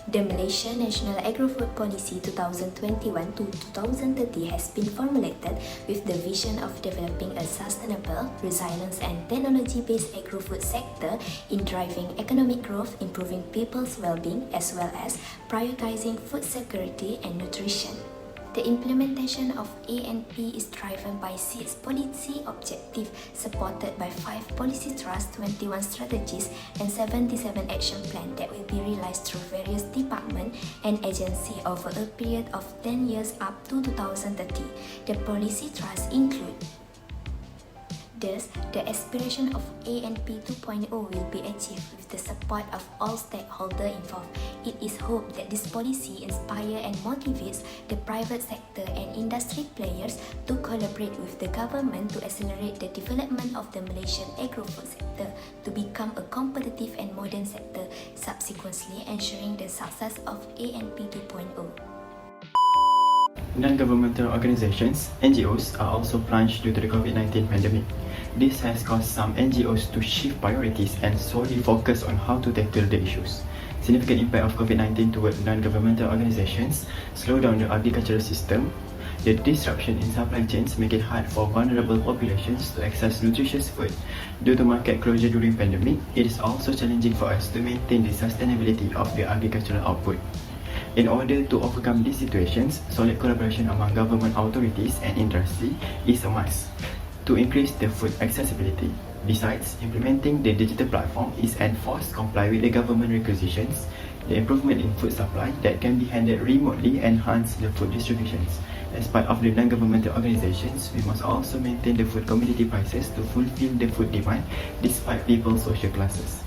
The Malaysian National Agro-Food Policy 2021 to 2030 has been formulated with the vision of developing a sustainable, resilient and technology-based agro-food sector in driving economic growth, improving people's well-being, as well as prioritizing food security and nutrition. The implementation of ANP is driven by 6 policy objectives supported by 5 policy thrusts, 21 strategies and 77 action plans that will be realized through various departments and agencies over a period of 10 years up to 2030. The policy thrusts include: Thus, the aspiration of ANP 2.0 will be achieved with the support of all stakeholders involved. It is hoped that this policy inspires and motivates the private sector and industry players to collaborate with the government to accelerate the development of the Malaysian agro-food sector to become a competitive and modern sector, subsequently ensuring the success of ANP 2.0. Non-governmental organizations, NGOs, are also plunged due to the COVID-19 pandemic. This has caused some NGOs to shift priorities and solely focus on how to tackle the issues. Significant impact of COVID-19 toward non-governmental organizations slow down the agricultural system. The disruption in supply chains make it hard for vulnerable populations to access nutritious food. Due to market closure during pandemic, it is also challenging for us to maintain the sustainability of the agricultural output. In order to overcome these situations, solid collaboration among government authorities and industry is a must to increase the food accessibility. Besides, implementing the digital platform is enforced comply with the government requisitions. The improvement in food supply that can be handled remotely enhance the food distributions. As part of the non-governmental organizations, we must also maintain the food commodity prices to fulfill the food demand despite people's social classes.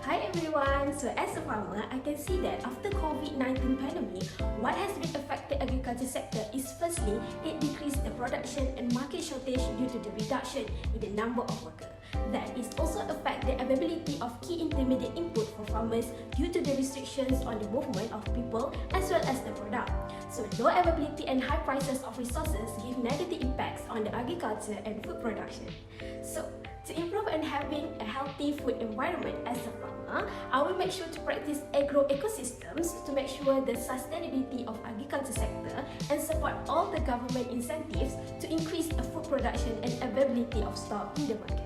Hi everyone, so as a farmer, I can see that after COVID-19 pandemic, what has been affected agriculture sector is firstly, it decreased the production and market shortage due to the reduction in the number of workers. That is also affect the availability of key intermediate input for farmers due to the restrictions on the movement of people as well as the product. So low availability and high prices of resources give negative impacts on the agriculture and food production. So to improve and having a healthy food environment as a farmer, I will make sure to practice agro ecosystems to make sure the sustainability of agriculture sector and support all the government incentives to increase the food production and availability of stock in the market.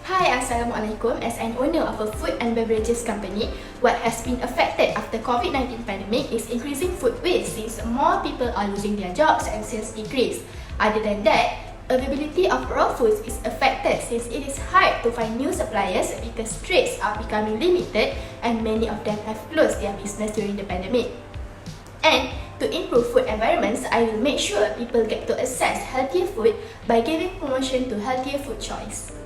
Hi, Assalamualaikum. As an owner of a food and beverages company, what has been affected after COVID-19 pandemic is increasing food waste since more people are losing their jobs and sales decrease. Other than that, availability of raw foods is affected since it is hard to find new suppliers because trades are becoming limited and many of them have closed their business during the pandemic. And to improve food environments, I will make sure people get to access healthier food by giving promotion to healthier food choice.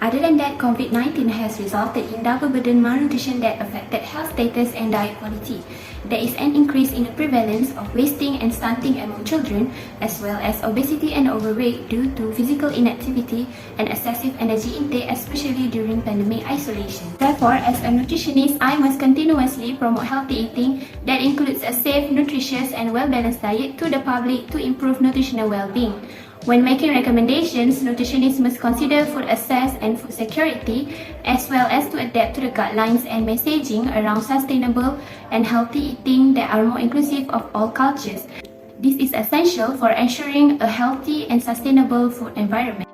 Other than that, COVID-19 has resulted in double burden malnutrition that affected health status and diet quality. There is an increase in the prevalence of wasting and stunting among children, as well as obesity and overweight due to physical inactivity and excessive energy intake, especially during pandemic isolation. Therefore, as a nutritionist, I must continuously promote healthy eating that includes a safe, nutritious and well-balanced diet to the public to improve nutritional well-being. When making recommendations, nutritionists must consider food access and food security, as well as to adapt to the guidelines and messaging around sustainable and healthy eating that are more inclusive of all cultures. This is essential for ensuring a healthy and sustainable food environment.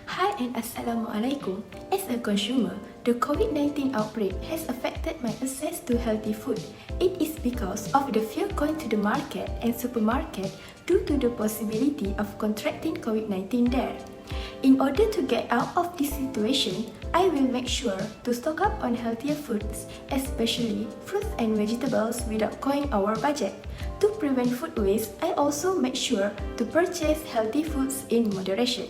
Hi and Assalamualaikum. As a consumer, the COVID-19 outbreak has affected my access to healthy food. It is because of the fear going to the market and supermarket due to the possibility of contracting COVID-19 there. In order to get out of this situation, I will make sure to stock up on healthier foods, especially fruits and vegetables without going our budget. To prevent food waste, I also make sure to purchase healthy foods in moderation.